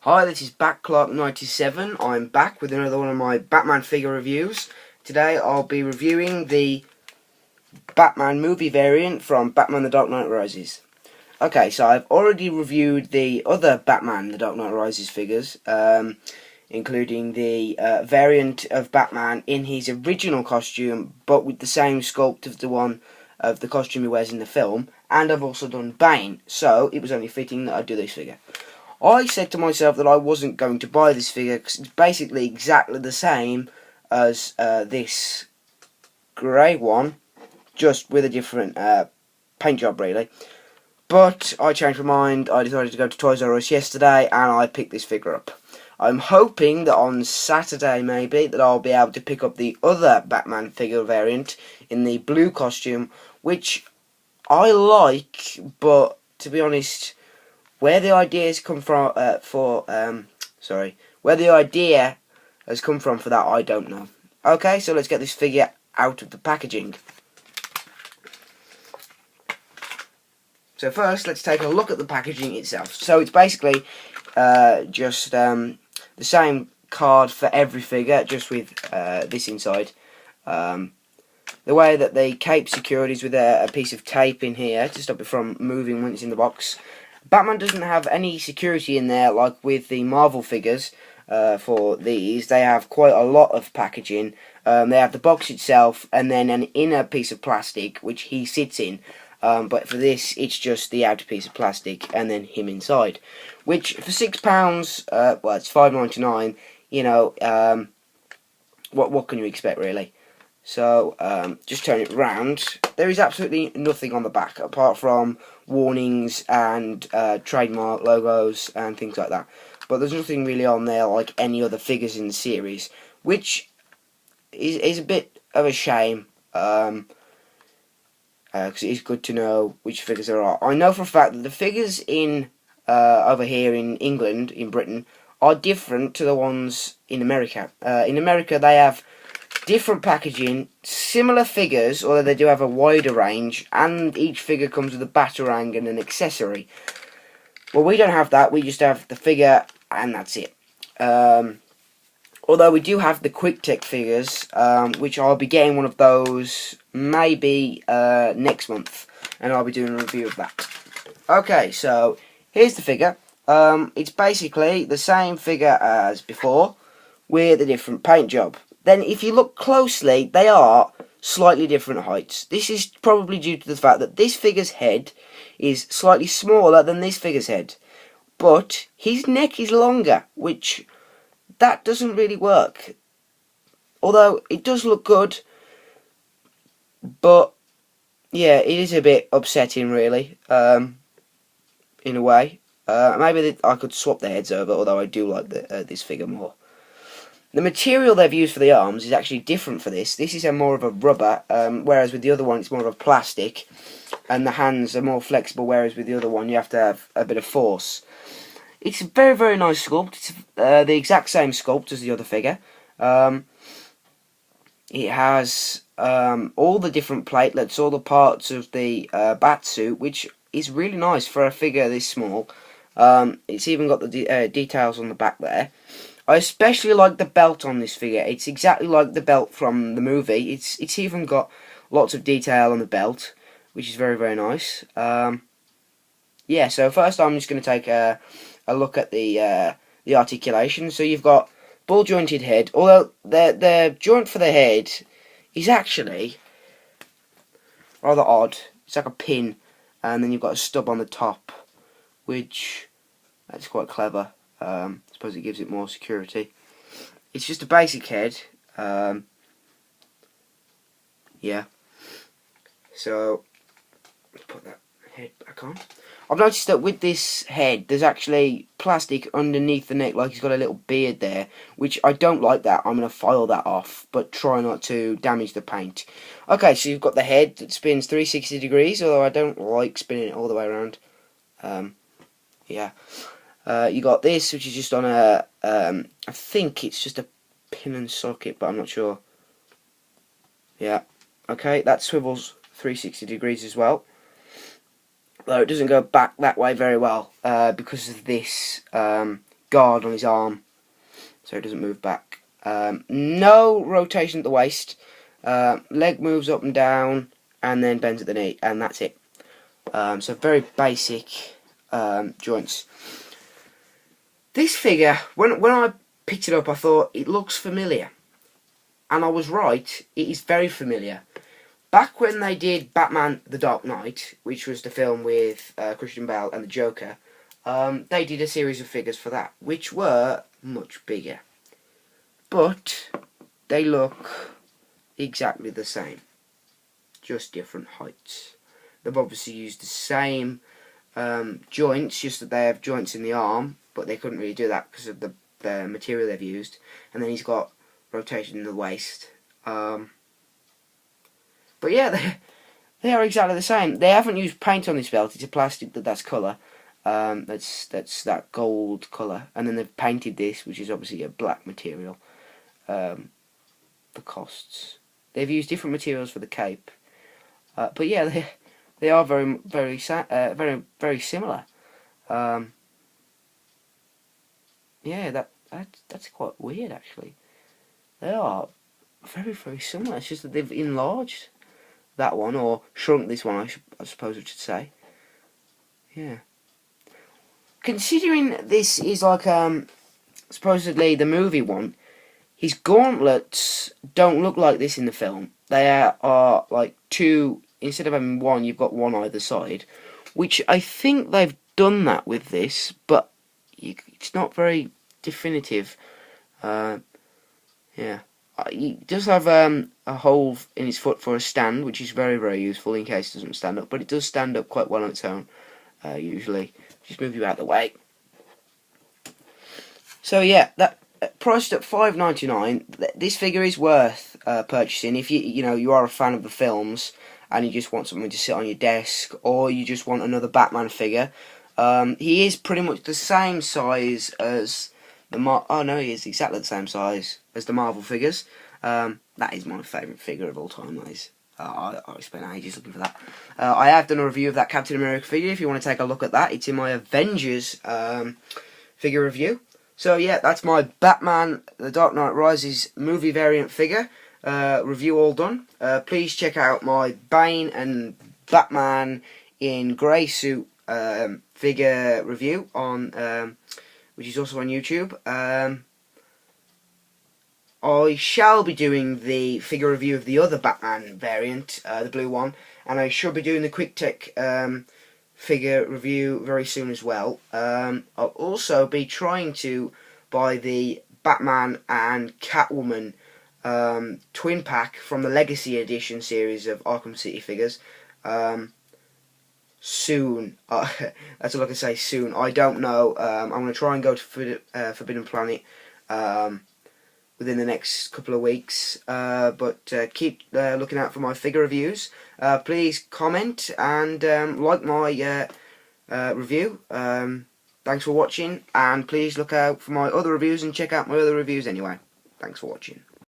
Hi, this is Backclark97. I'm back with another one of my Batman figure reviews. Today I'll be reviewing the Batman movie variant from Batman The Dark Knight Rises. Okay, so I've already reviewed the other Batman The Dark Knight Rises figures, including the variant of Batman in his original costume, but with the same sculpt of the costume he wears in the film, and I've also done Bane, so it was only fitting that I'd do this figure. I said to myself that I wasn't going to buy this figure because it's basically exactly the same as this grey one, just with a different paint job really. But I changed my mind. I decided to go to Toys R Us yesterday and I picked this figure up. I'm hoping that on Saturday maybe that I'll be able to pick up the other Batman figure variant in the blue costume, which I like, but to be honest, where the idea has come from where the idea has come from for that, I don't know. Okay, so let's get this figure out of the packaging. So first, let's take a look at the packaging itself. So it's basically just the same card for every figure, just with this inside. The way that the cape secured is with a piece of tape in here to stop it from moving when it's in the box. Batman doesn't have any security in there like with the Marvel figures. For these, they have quite a lot of packaging. They have the box itself and then an inner piece of plastic which he sits in. But for this, it's just the outer piece of plastic and then him inside. Which for £6, well, it's $5.99. You know, what can you expect really? So, just turn it round. There is absolutely nothing on the back apart from warnings and trademark logos and things like that. But there's nothing really on there like any other figures in the series, which is a bit of a shame. Because it is good to know which figures there are. I know for a fact that the figures in over here in England, in Britain, are different to the ones in America. In America, they have different packaging, similar figures, although they do have a wider range, and each figure comes with a batarang and an accessory. Well, we don't have that, we just have the figure, and that's it. Although we do have the Quick Tech figures, which I'll be getting one of those maybe next month, and I'll be doing a review of that. Okay, so here's the figure. It's basically the same figure as before, with a different paint job. Then if you look closely, they are slightly different heights. This is probably due to the fact that this figure's head is slightly smaller than this figure's head. But his neck is longer, which that doesn't really work. Although it does look good, but yeah, it is a bit upsetting really, in a way. Maybe I could swap the heads over, although I do like this figure more. The material they've used for the arms is actually different for this. This is more of a rubber, whereas with the other one it's more of a plastic. And the hands are more flexible, whereas with the other one you have to have a bit of force. It's a very, very nice sculpt. It's the exact same sculpt as the other figure. It has all the different platelets, all the parts of the bat suit, which is really nice for a figure this small. It's even got the details on the back there. I especially like the belt on this figure. It's exactly like the belt from the movie. It's even got lots of detail on the belt, which is very, very nice. Yeah, so first I'm just going to take a look at the articulation. So you've got ball jointed head, although the joint for the head is actually rather odd. It's like a pin, and then you've got a stub on the top, which that's quite clever. I suppose it gives it more security. It's just a basic head. Yeah. So let's put that head back on. I've noticed that with this head, there's actually plastic underneath the neck, like he's got a little beard there, which I don't like that. I'm going to file that off, but try not to damage the paint. Okay, so you've got the head that spins 360 degrees, although I don't like spinning it all the way around. Yeah. You got this, which is just on a, I think it's just a pin and socket, but I'm not sure. Yeah. Okay, that swivels 360 degrees as well. Though it doesn't go back that way very well because of this guard on his arm, so it doesn't move back. No rotation at the waist. Leg moves up and down, and then bends at the knee, and that's it. So very basic joints. This figure, when I picked it up, I thought it looks familiar, and I was right. It is very familiar. Back when they did Batman: The Dark Knight, which was the film with Christian Bale and the Joker, they did a series of figures for that, which were much bigger, but they look exactly the same, just different heights. They've obviously used the same joints, just that they have joints in the arm, but they couldn't really do that because of the material they've used. And then he's got rotation in the waist. But yeah, they are exactly the same. They haven't used paint on this belt. It's a plastic that's colour. That's that gold colour. And then they've painted this, which is obviously a black material. The costs. They've used different materials for the cape. But yeah, they are very similar. Yeah, that's quite weird actually. They are very similar. It's just that they've enlarged that one, or shrunk this one, I suppose I should say. Yeah. Considering this is like supposedly the movie one, his gauntlets don't look like this in the film. They are like two. Instead of having one, you've got one either side, which I think they've done that with this, but it's not very definitive. Yeah, he does have a hole in his foot for a stand, which is very useful in case it doesn't stand up, but it does stand up quite well on its own, usually. Just move you out of the way. So yeah, that priced at $5.99. This figure is worth purchasing if you are a fan of the films and you just want something to sit on your desk, or you just want another Batman figure. He is pretty much the same size as the he is exactly the same size as the Marvel figures. That is my favourite figure of all time. That is. I spent ages looking for that. I have done a review of that Captain America figure. If you want to take a look at that, it's in my Avengers figure review. So yeah, that's my Batman: The Dark Knight Rises movie variant figure review all done. Please check out my Bane and Batman in grey suit figure review on which is also on YouTube. I shall be doing the figure review of the other Batman variant, the blue one, and I shall be doing the Quick Tech figure review very soon as well. I'll also be trying to buy the Batman and Catwoman twin pack from the Legacy Edition series of Arkham City figures soon. That's all I can say, soon. I don't know. I'm going to try and go to Forbidden Planet within the next couple of weeks, but keep looking out for my figure reviews. Please comment and like my review. Thanks for watching, and please look out for my other reviews and check out my other reviews anyway. Thanks for watching.